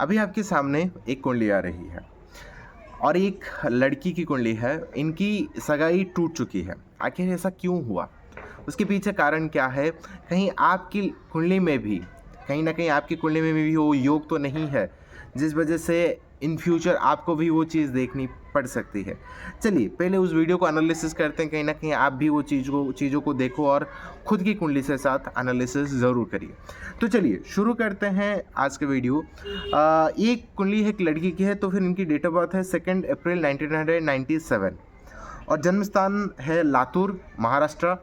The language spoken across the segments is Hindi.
अभी आपके सामने एक कुंडली आ रही है और एक लड़की की कुंडली है। इनकी सगाई टूट चुकी है। आखिर ऐसा क्यों हुआ? उसके पीछे कारण क्या है? कहीं आपकी कुंडली में भी कहीं ना कहीं आपकी कुंडली में भी वो योग तो नहीं है जिस वजह से इन फ्यूचर आपको भी वो चीज़ देखनी पड़ सकती है। चलिए पहले उस वीडियो को एनालिसिस करते हैं, कहीं ना कहीं आप भी वो चीज़ों को देखो और खुद की कुंडली से साथ एनालिसिस ज़रूर करिए। तो चलिए शुरू करते हैं आज के वीडियो। ये कुंडली एक लड़की की है, तो फिर इनकी डेट ऑफ बर्थ है 2 अप्रैल 1997 और जन्म स्थान है लातूर, महाराष्ट्र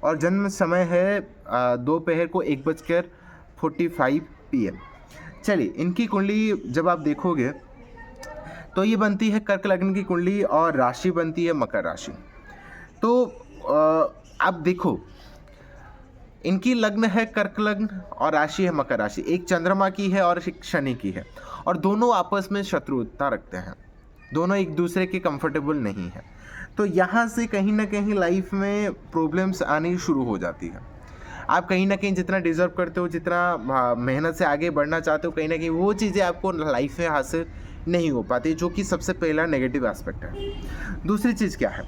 और जन्म समय है दोपहर को 1:45 PM। चलिए इनकी कुंडली जब आप देखोगे तो ये बनती है कर्क लग्न की कुंडली और राशि बनती है मकर राशि। तो आप देखो इनकी लग्न है कर्क लग्न और राशि है मकर राशि। एक चंद्रमा की है और एक शनि की है और दोनों आपस में शत्रुता रखते हैं। दोनों एक दूसरे के कंफर्टेबल नहीं है। तो यहाँ से कहीं ना कहीं लाइफ में प्रॉब्लम्स आनी शुरू हो जाती है। आप कहीं ना कहीं जितना डिजर्व करते हो, जितना मेहनत से आगे बढ़ना चाहते हो, कहीं ना कहीं वो चीज़ें आपको लाइफ में हासिल नहीं हो पाती, जो कि सबसे पहला नेगेटिव एस्पेक्ट है। दूसरी चीज़ क्या है,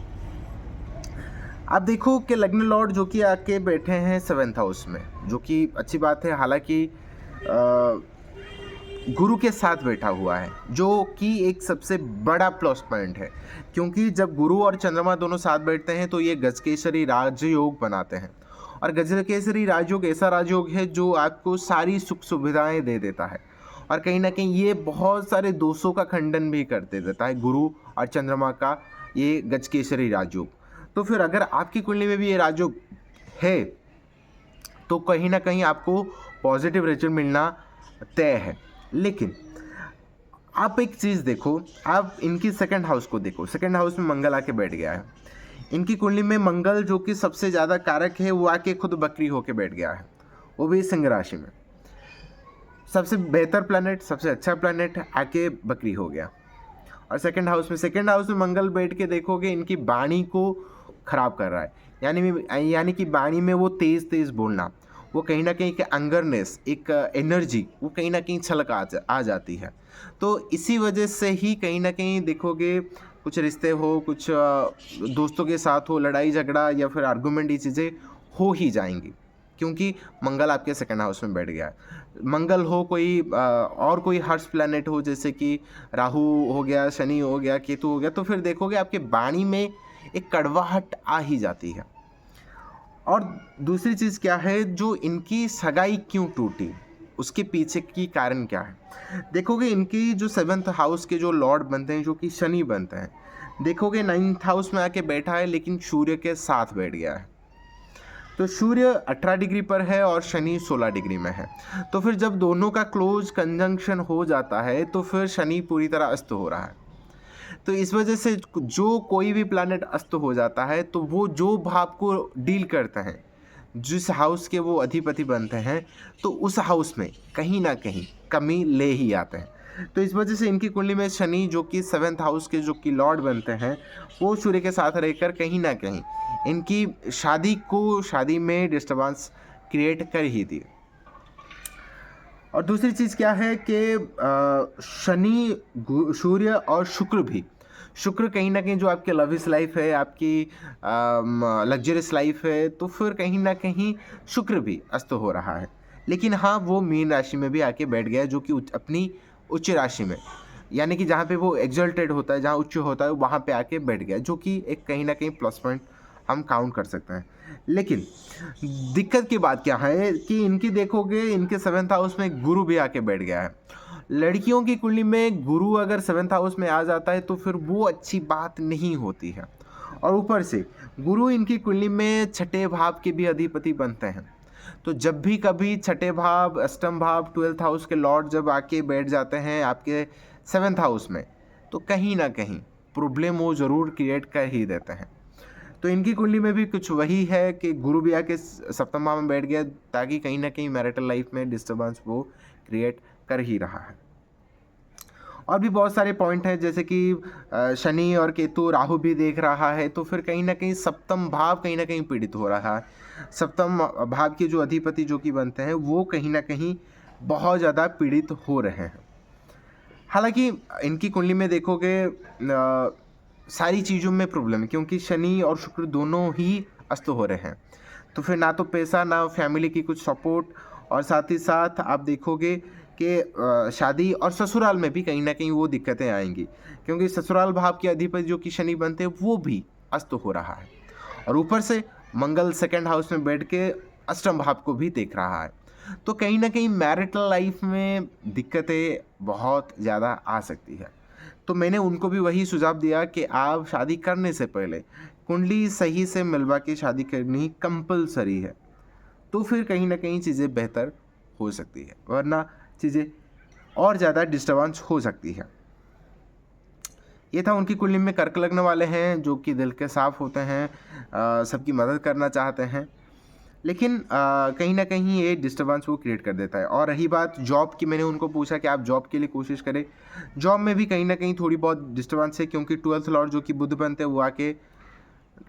आप देखो कि लग्न लॉर्ड जो कि आके बैठे हैं 7th हाउस में, जो कि अच्छी बात है। हालांकि गुरु के साथ बैठा हुआ है, जो कि एक सबसे बड़ा प्लस पॉइंट है, क्योंकि जब गुरु और चंद्रमा दोनों साथ बैठते हैं तो ये गजकेसरी राजयोग बनाते हैं। और गजकेसरी राजयोग ऐसा राजयोग है जो आपको सारी सुख सुविधाएं दे देता है और कहीं ना कहीं ये बहुत सारे दोषों का खंडन भी कर दे देता है, गुरु और चंद्रमा का ये गजकेसरी राजयोग। तो फिर अगर आपकी कुंडली में भी ये राजयोग है तो कहीं ना कहीं आपको पॉजिटिव रिजल्ट मिलना तय है। लेकिन आप एक चीज़ देखो, आप इनकी 2nd हाउस को देखो। 2nd हाउस में मंगल आके बैठ गया है। इनकी कुंडली में मंगल जो कि सबसे ज़्यादा कारक है वो आके खुद बकरी होके बैठ गया है, वो भी सिंह राशि में। सबसे बेहतर प्लैनेट, सबसे अच्छा प्लैनेट आके बकरी हो गया। और 2nd हाउस में मंगल बैठ के देखोगे इनकी वाणी को खराब कर रहा है। यानी कि वाणी में वो तेज़ तेज़ बोलना, वो कहीं ना कहीं एक एंगरनेस, एक एनर्जी, वो कहीं ना कहीं छलक आ जाती है। तो इसी वजह से ही कहीं ना कहीं देखोगे कुछ रिश्ते हो, कुछ दोस्तों के साथ हो, लड़ाई झगड़ा या फिर आर्गूमेंट, ये चीज़ें हो ही जाएंगी, क्योंकि मंगल आपके 2nd हाउस में बैठ गया है। मंगल हो कोई और कोई हर्ष प्लैनेट हो, जैसे कि राहु हो गया, शनि हो गया, केतु हो गया, तो फिर देखोगे आपके वाणी में एक कड़वाहट आ ही जाती है। और दूसरी चीज़ क्या है, जो इनकी सगाई क्यों टूटी, उसके पीछे की कारण क्या है। देखोगे इनकी जो 7th हाउस के जो लॉर्ड बनते हैं, जो कि शनि बनते हैं, देखोगे 9th हाउस में आके बैठा है लेकिन सूर्य के साथ बैठ गया है। तो सूर्य 18 डिग्री पर है और शनि 16 डिग्री में है। तो फिर जब दोनों का क्लोज कंजंक्शन हो जाता है तो फिर शनि पूरी तरह अस्त हो रहा है। तो इस वजह से जो कोई भी प्लैनेट अस्त हो जाता है तो वो जो भाव को डील करते हैं, जिस हाउस के वो अधिपति बनते हैं, तो उस हाउस में कहीं ना कहीं कमी ले ही आते हैं। तो इस वजह से इनकी कुंडली में शनि जो कि 7th हाउस के जो कि लॉर्ड बनते हैं, वो सूर्य के साथ रहकर कहीं ना कहीं इनकी शादी में डिस्टर्बेंस क्रिएट कर ही दी। और दूसरी चीज़ क्या है कि शनि, सूर्य और शुक्र कहीं ना कहीं जो आपके लविश लाइफ है, आपकी लग्जरियस लाइफ है, तो फिर कहीं ना कहीं शुक्र भी अस्त हो रहा है। लेकिन हाँ, वो मीन राशि में भी आके बैठ गया है, जो कि अपनी उच्च राशि में, यानी कि जहाँ पे वो एग्जल्टेड होता है, जहाँ उच्च होता है, वहाँ पे आके बैठ गया, जो कि एक कहीं ना कहीं प्लस पॉइंट हम काउंट कर सकते हैं। लेकिन दिक्कत की बात क्या है कि इनकी देखोगे इनके 7th हाउस में गुरु भी आके बैठ गया है। लड़कियों की कुंडली में गुरु अगर 7th हाउस में आ जाता है तो फिर वो अच्छी बात नहीं होती है। और ऊपर से गुरु इनकी कुंडली में 6ठे भाव के भी अधिपति बनते हैं। तो जब भी कभी 6ठे भाव, अष्टम भाव, 12th हाउस के लॉर्ड जब आके बैठ जाते हैं आपके 7th हाउस में, तो कहीं ना कहीं प्रॉब्लम वो ज़रूर क्रिएट कर ही देते हैं। तो इनकी कुंडली में भी कुछ वही है कि गुरु भी आके 7th भाव में बैठ गया, ताकि कहीं ना कहीं मैरिटल लाइफ में डिस्टर्बेंस वो क्रिएट कर ही रहा है। और भी बहुत सारे पॉइंट हैं, जैसे कि शनि और केतु, राहु भी देख रहा है, तो फिर कहीं ना कहीं 7th भाव कहीं ना कहीं पीड़ित हो रहा है। 7th भाव के जो अधिपति जो कि बनते हैं वो कहीं ना कहीं बहुत ज़्यादा पीड़ित हो रहे हैं। हालाँकि इनकी कुंडली में देखोगे सारी चीज़ों में प्रॉब्लम है, क्योंकि शनि और शुक्र दोनों ही अस्त हो रहे हैं। तो फिर ना तो पैसा, ना फैमिली की कुछ सपोर्ट, और साथ ही साथ आप देखोगे कि शादी और ससुराल में भी कहीं न कहीं वो दिक्कतें आएँगी, क्योंकि ससुराल भाव के अधिपति जो कि शनि बनते हैं वो भी अस्त हो रहा है, और ऊपर से मंगल सेकंड हाउस में बैठ के अष्टम भाव को भी देख रहा है। तो कहीं न कहीं मैरिटल लाइफ में दिक्कतें बहुत ज़्यादा आ सकती है। तो मैंने उनको भी वही सुझाव दिया कि आप शादी करने से पहले कुंडली सही से मिलवा के शादी करनी कंपल्सरी है। तो फिर कहीं न कहीं चीज़ें बेहतर हो सकती है, वरना चीज़ें और ज़्यादा डिस्टर्बेंस हो सकती है। ये था उनकी कुंडली में कर्क लग्न वाले हैं जो कि दिल के साफ़ होते हैं, सबकी मदद करना चाहते हैं। लेकिन कहीं न कहीं ये डिस्टर्बेंस वो क्रिएट कर देता है। और रही बात जॉब की, मैंने उनको पूछा कि आप जॉब के लिए कोशिश करें। जॉब में भी कहीं न कहीं थोड़ी बहुत डिस्टर्बेंस है, क्योंकि 12th लॉर्ड जो कि बुध बनते हैं वो आके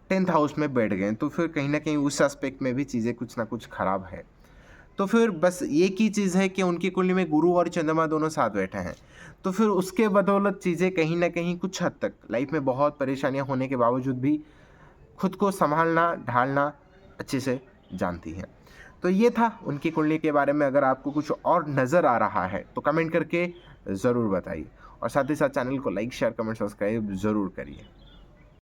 10th हाउस में बैठ गए हैं। तो फिर कहीं न कहीं उस एस्पेक्ट में भी चीज़ें कुछ ना कुछ ख़राब है। तो फिर बस एक ही चीज़ है कि उनकी कुंडली में गुरु और चंद्रमा दोनों साथ बैठे हैं। तो फिर उसके बदौलत चीज़ें कहीं न कहीं कुछ हद तक लाइफ़ में बहुत परेशानियाँ होने के बावजूद भी खुद को सँभालना, ढालना अच्छे से जानती हैं। तो ये था उनकी कुंडली के बारे में। अगर आपको कुछ और नज़र आ रहा है तो कमेंट करके ज़रूर बताइए, और साथ ही साथ चैनल को लाइक, शेयर, कमेंट, सब्सक्राइब ज़रूर करिए।